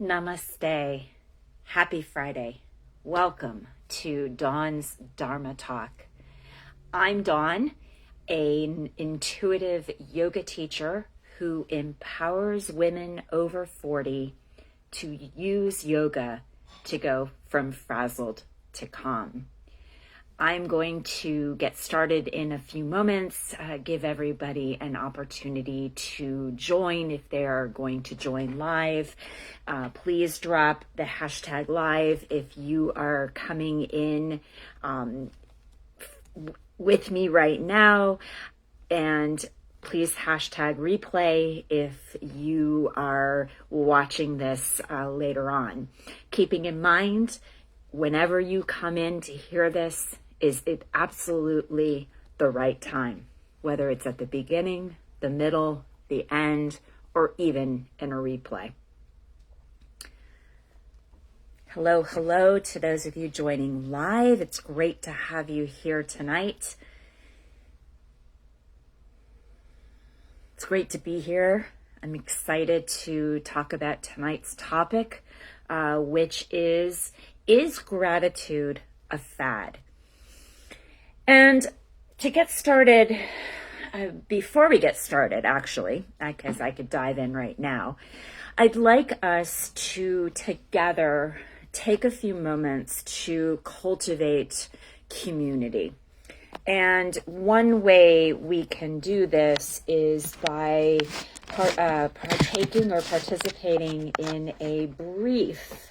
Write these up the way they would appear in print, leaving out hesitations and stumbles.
Namaste. Happy Friday. Welcome to Dawn's Dharma Talk. I'm Dawn, an intuitive yoga teacher who empowers women over 40 to use yoga to go from frazzled to calm. I'm going to get started in a few moments, give everybody an opportunity to join if they are going to join live. Please drop the hashtag live if you are coming in with me right now. And please hashtag replay if you are watching this later on. Keeping in mind, whenever you come in to hear this, is it absolutely the right time, whether it's at the beginning, the middle, the end, or even in a replay. Hello to those of you joining live. It's great to have you here tonight. It's great to be here. I'm excited to talk about tonight's topic, which is gratitude a fad? And to get started, before we get started, actually, because I could dive in right now, I'd like us to together take a few moments to cultivate community. And one way we can do this is by partaking or participating in a brief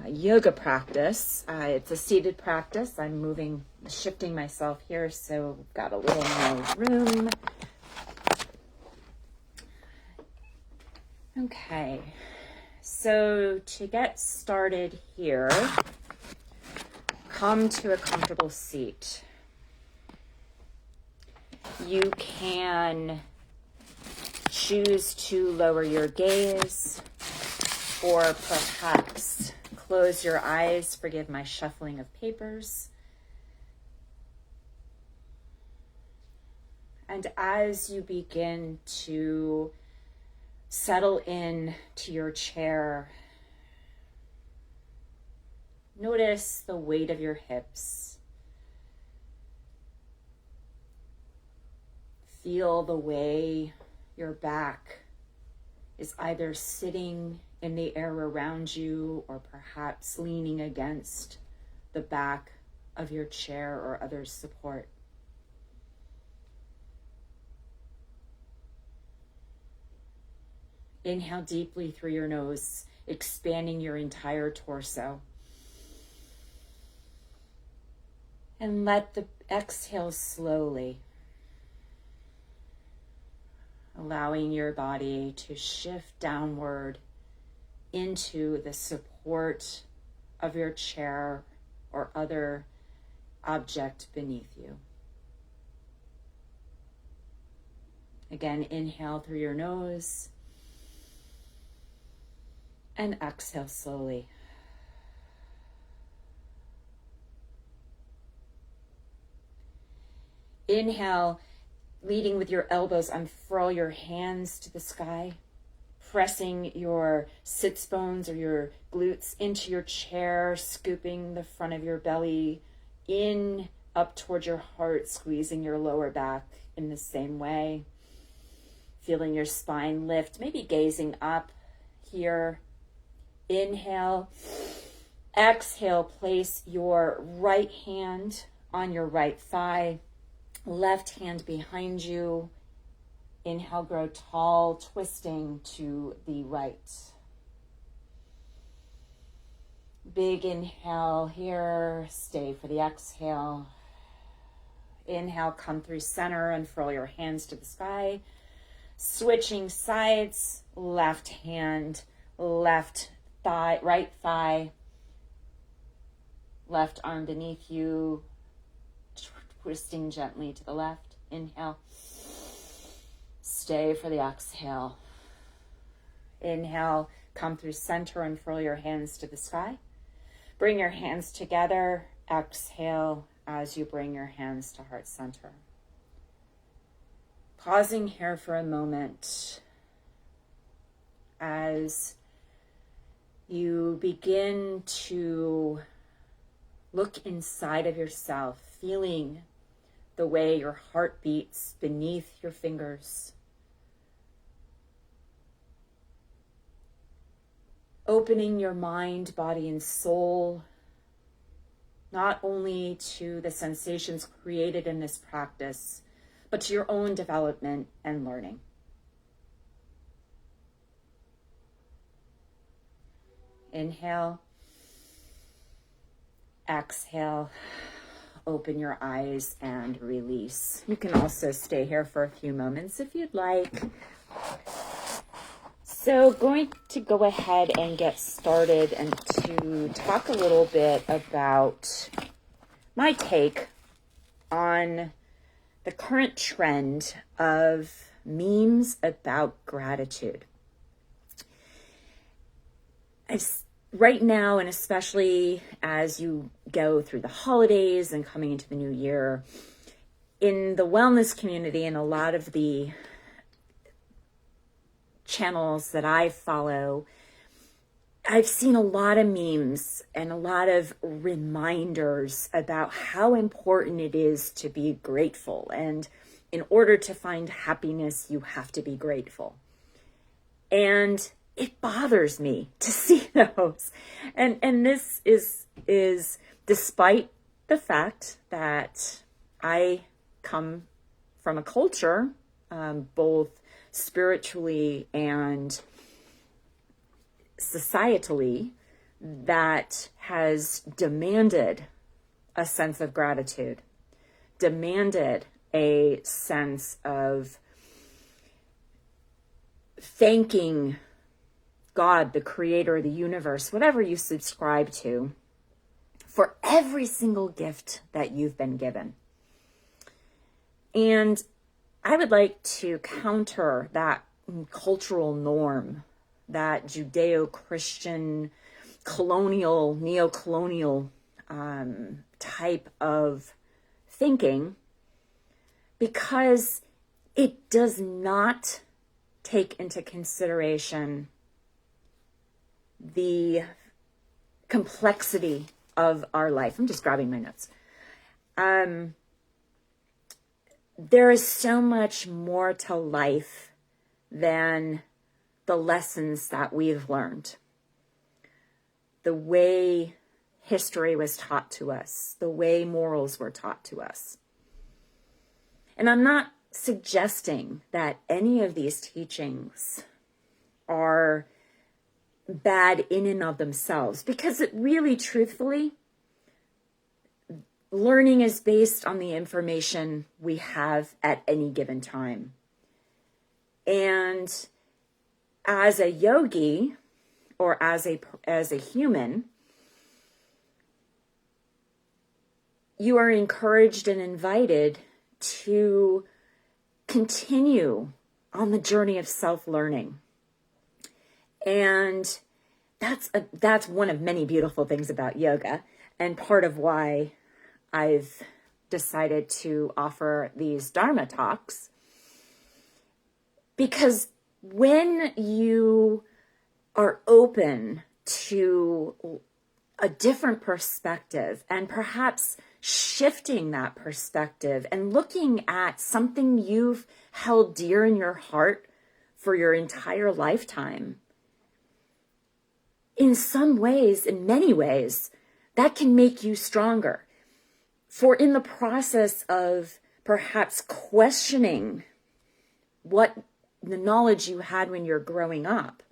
yoga practice. It's a seated practice. I'm shifting myself here, so we've got a little more room. Okay, so to get started here, come to a comfortable seat. You can choose to lower your gaze, or perhaps close your eyes. Forgive my shuffling of papers. And as you begin to settle in to your chair, notice the weight of your hips. Feel the way your back is either sitting in the air around you or perhaps leaning against the back of your chair or other support. Inhale deeply through your nose, expanding your entire torso. And let the exhale slowly, allowing your body to shift downward into the support of your chair or other object beneath you. Again, inhale through your nose and exhale slowly. Inhale, leading with your elbows, unfurl your hands to the sky, pressing your sits bones or your glutes into your chair, scooping the front of your belly in up towards your heart, squeezing your lower back in the same way. Feeling your spine lift, maybe gazing up here. Inhale. Exhale, place your right hand on your right thigh, left hand behind you. Inhale, grow tall, twisting to the right. Big inhale here, stay for the exhale. Inhale, come through center, unfurl your hands to the sky. Switching sides, left hand, left thigh, right thigh, left arm beneath you, twisting gently to the left. Inhale. Stay for the exhale. Inhale, come through center, unfurl your hands to the sky. Bring your hands together. Exhale as you bring your hands to heart center. Pausing here for a moment as You begin to look inside of yourself, feeling the way your heart beats beneath your fingers. Opening your mind, body, and soul, not only to the sensations created in this practice, but to your own development and learning. Inhale. Exhale. Open your eyes and release. You can also stay here for a few moments if you'd like. So going to go ahead and get started and to talk a little bit about my take on the current trend of memes about gratitude. Right now, and especially as you go through the holidays and coming into the new year, in the wellness community and a lot of the channels that I follow, I've seen a lot of memes and a lot of reminders about how important it is to be grateful. And in order to find happiness, you have to be grateful. And it bothers me to see those. And this is despite the fact that I come from a culture, both spiritually and societally, that has demanded a sense of gratitude, demanded a sense of thanking God, the creator of the universe, whatever you subscribe to, for every single gift that you've been given. And I would like to counter that cultural norm, that Judeo-Christian, colonial, neo-colonial type of thinking, because it does not take into consideration the complexity of our life. I'm just grabbing my notes. There is so much more to life than the lessons that we've learned. The way history was taught to us, the way morals were taught to us. And I'm not suggesting that any of these teachings are bad in and of themselves, because it really, truthfully, learning is based on the information we have at any given time. And as a yogi, or as a human, you are encouraged and invited to continue on the journey of self-learning. And that's one of many beautiful things about yoga, and part of why I've decided to offer these Dharma talks. Because when you are open to a different perspective, and perhaps shifting that perspective and looking at something you've held dear in your heart for your entire lifetime, in some ways, in many ways, that can make you stronger. For in the process of perhaps questioning what the knowledge you had when you're growing up,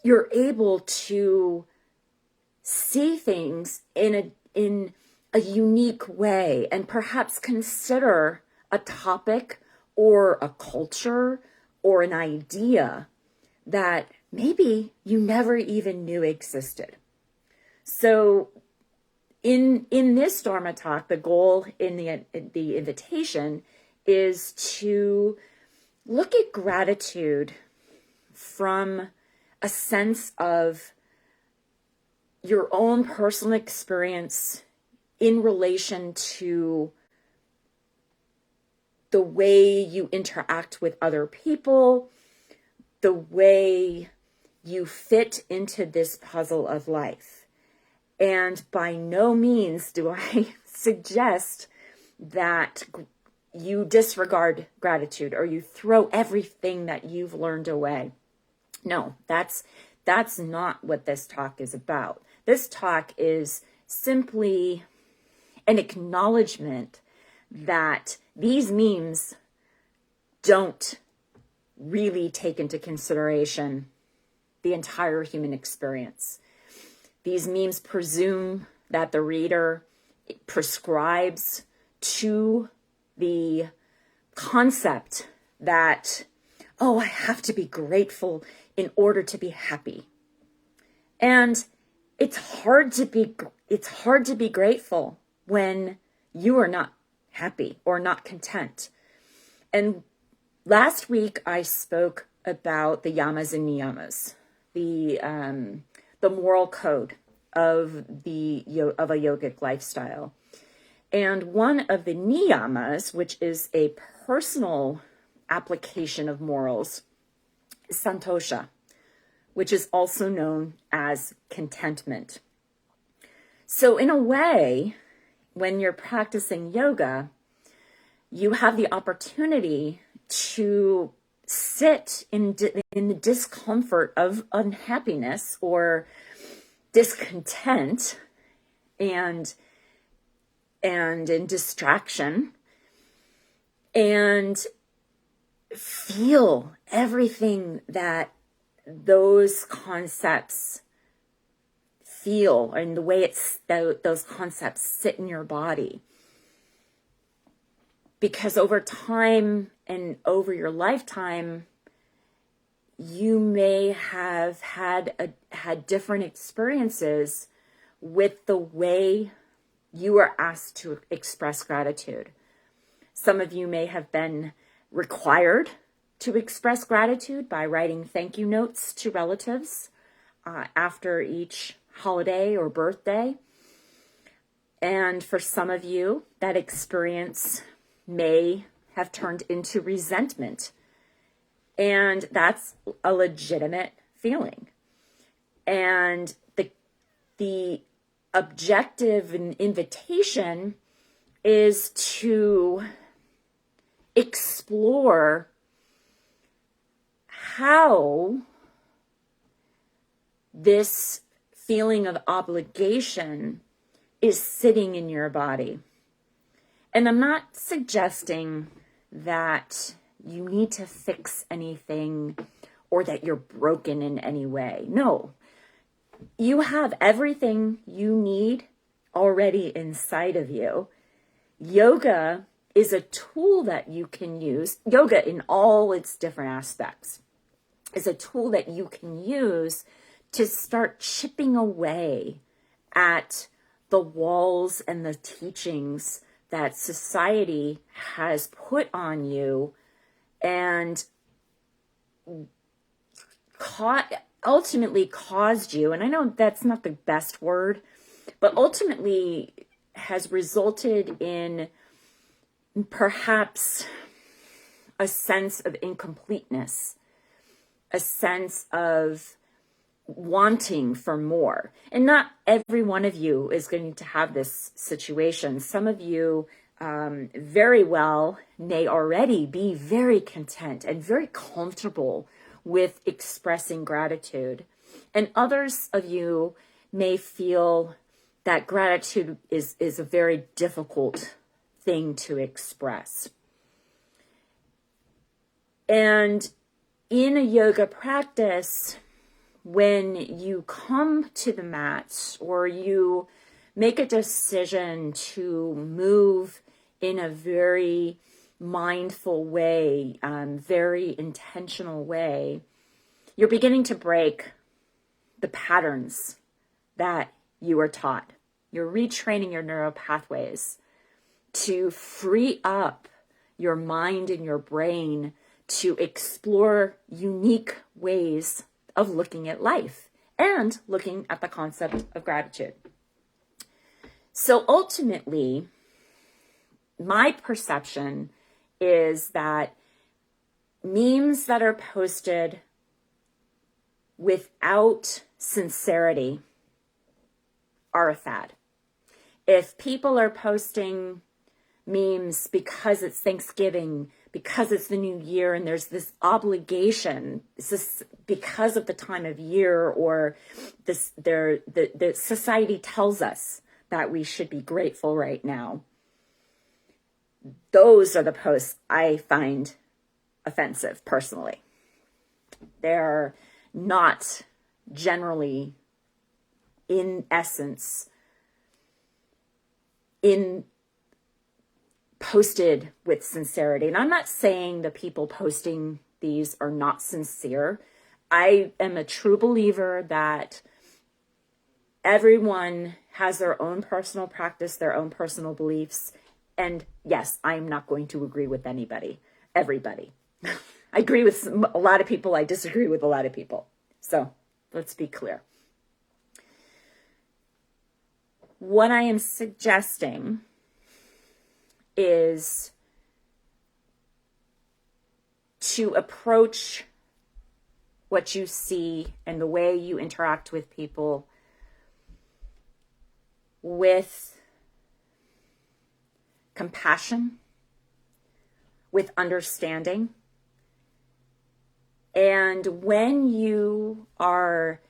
you're able to see things in a unique way, and perhaps consider a topic or a culture or an idea that maybe you never even knew existed. So in this Dharma talk, the goal in the invitation is to look at gratitude from a sense of your own personal experience in relation to the way you interact with other people, the way you fit into this puzzle of life. And by no means do I suggest that you disregard gratitude or you throw everything that you've learned away. No, that's not what this talk is about. This talk is simply an acknowledgement that these memes don't really take into consideration the entire human experience. These memes presume that the reader prescribes to the concept that, oh, I have to be grateful in order to be happy. And it's hard to be grateful when you are not happy or not content. And last week I spoke about the yamas and niyamas, the moral code of a yogic lifestyle. And one of the niyamas, which is a personal application of morals, is santosha, which is also known as contentment. So in a way, when you're practicing yoga, you have the opportunity to sit in the discomfort of unhappiness or discontent and in distraction, and feel everything that those concepts feel and the way those concepts sit in your body. Because over time and over your lifetime, you may have had different experiences with the way you are asked to express gratitude. Some of you may have been required to express gratitude by writing thank you notes to relatives after each holiday or birthday. And for some of you, that experience may have turned into resentment. And that's a legitimate feeling. And the objective and invitation is to explore how this feeling of obligation is sitting in your body. And I'm not suggesting that you need to fix anything or that you're broken in any way. No, you have everything you need already inside of you. Yoga is a tool that you can use. Yoga in all its different aspects is a tool that you can use to start chipping away at the walls and the teachings that society has put on you and ultimately caused you, and I know that's not the best word, but ultimately has resulted in perhaps a sense of incompleteness, a sense of wanting for more. And not every one of you is going to have this situation. Some of you very well may already be very content and very comfortable with expressing gratitude. And others of you may feel that gratitude is a very difficult thing to express. And in a yoga practice, when you come to the mat or you make a decision to move in a very mindful way, very intentional way, you're beginning to break the patterns that you were taught. You're retraining your neural pathways to free up your mind and your brain to explore unique ways of looking at life and looking at the concept of gratitude. So ultimately, my perception is that memes that are posted without sincerity are a fad. If people are posting memes because it's Thanksgiving, because it's the new year, and there's this obligation, it's just because of the time of year, or the society tells us that we should be grateful right now, those are the posts I find offensive personally. They're not generally, in essence, posted with sincerity. And I'm not saying the people posting these are not sincere. I am a true believer that everyone has their own personal practice, their own personal beliefs. And yes, I'm not going to agree with everybody. I agree with a lot of people. I disagree with a lot of people. So let's be clear. What I am suggesting is to approach what you see and the way you interact with people with compassion, with understanding. And when you are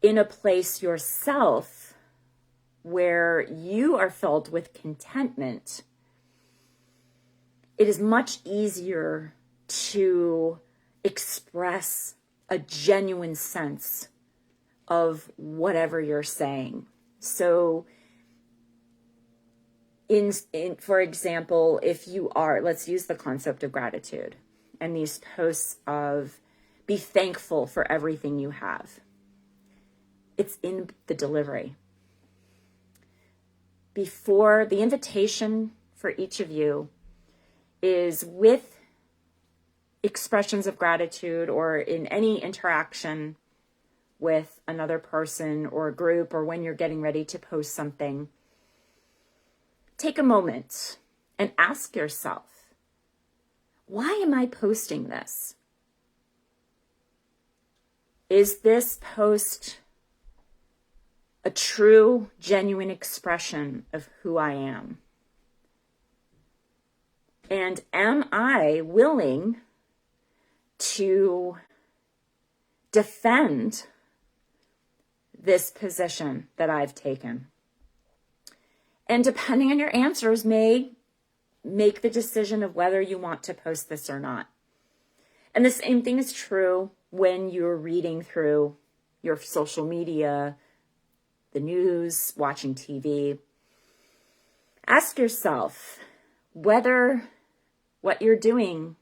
in a place yourself where you are filled with contentment, it is much easier to express a genuine sense of whatever you're saying. So for example, if you are, let's use the concept of gratitude and these posts of be thankful for everything you have. It's in the delivery. Before the invitation for each of you is with expressions of gratitude, or in any interaction with another person or a group, or when you're getting ready to post something, take a moment and ask yourself, why am I posting this? Is this post a true, genuine expression of who I am? And am I willing to defend this position that I've taken? And depending on your answers may make the decision of whether you want to post this or not. And the same thing is true when you're reading through your social media, the news, watching TV. Ask yourself whether what you're doing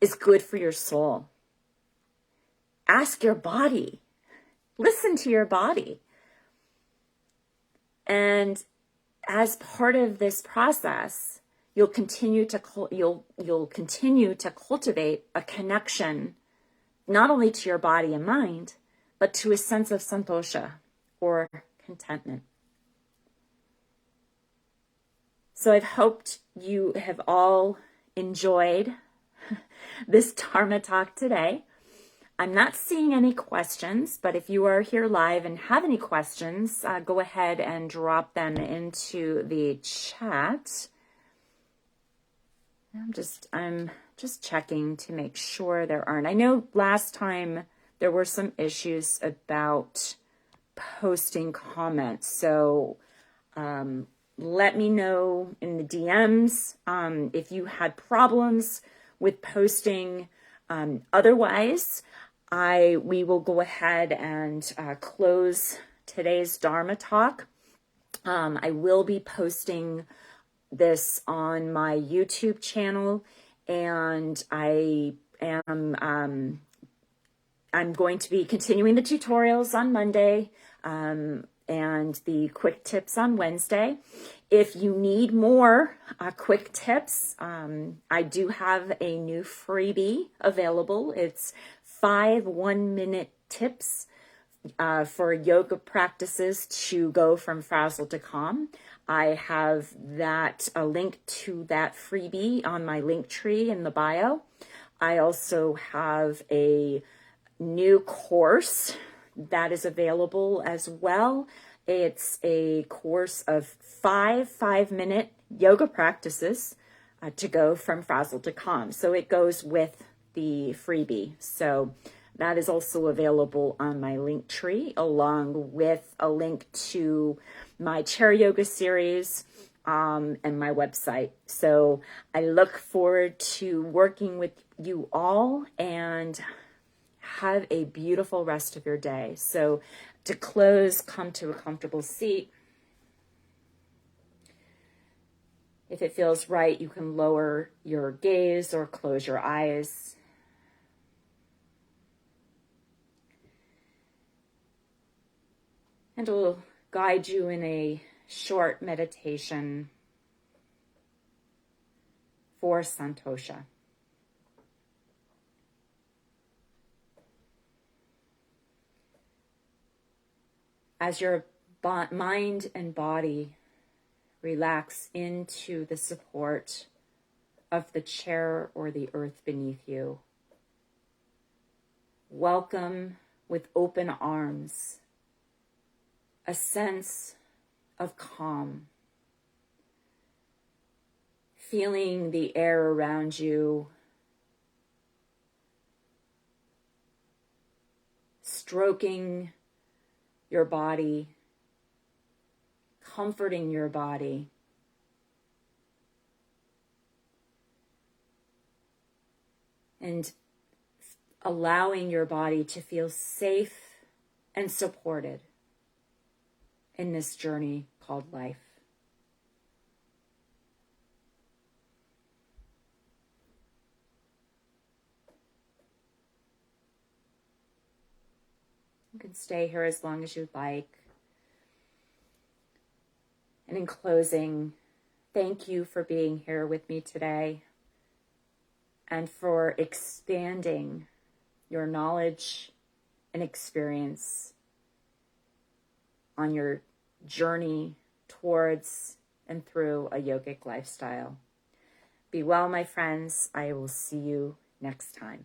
is good for your soul. Ask your body. Listen to your body. And as part of this process, you'll continue to cultivate a connection not only to your body and mind, but to a sense of santosha, or contentment. So I've hoped you have all enjoyed this Dharma talk today. I'm not seeing any questions, but if you are here live and have any questions, go ahead and drop them into the chat. I'm just checking to make sure there aren't. I know last time there were some issues about posting comments, so let me know in the DMs if you had problems with posting. Otherwise, we will go ahead and close today's Dharma talk. I will be posting this on my YouTube channel, and I'm going to be continuing the tutorials on Monday and the quick tips on Wednesday. If you need more quick tips, I do have a new freebie available. It's 5 one-minute tips for yoga practices to go from frazzled to calm. I have a link to that freebie on my link tree in the bio. I also have a new course that is available as well. It's a course of 5 5-minute yoga practices to go from frazzled to calm. So it goes with the freebie. So that is also available on my link tree, along with a link to my chair yoga series and my website. So I look forward to working with you all, and have a beautiful rest of your day. So to close, come to a comfortable seat. If it feels right, you can lower your gaze or close your eyes. And we'll guide you in a short meditation for Santosha. As your mind and body relax into the support of the chair or the earth beneath you, welcome with open arms a sense of calm, feeling the air around you, stroking your body, comforting your body, and allowing your body to feel safe and supported in this journey called life. You can stay here as long as you'd like. And in closing, thank you for being here with me today and for expanding your knowledge and experience on your journey towards and through a yogic lifestyle. Be well, my friends. I will see you next time.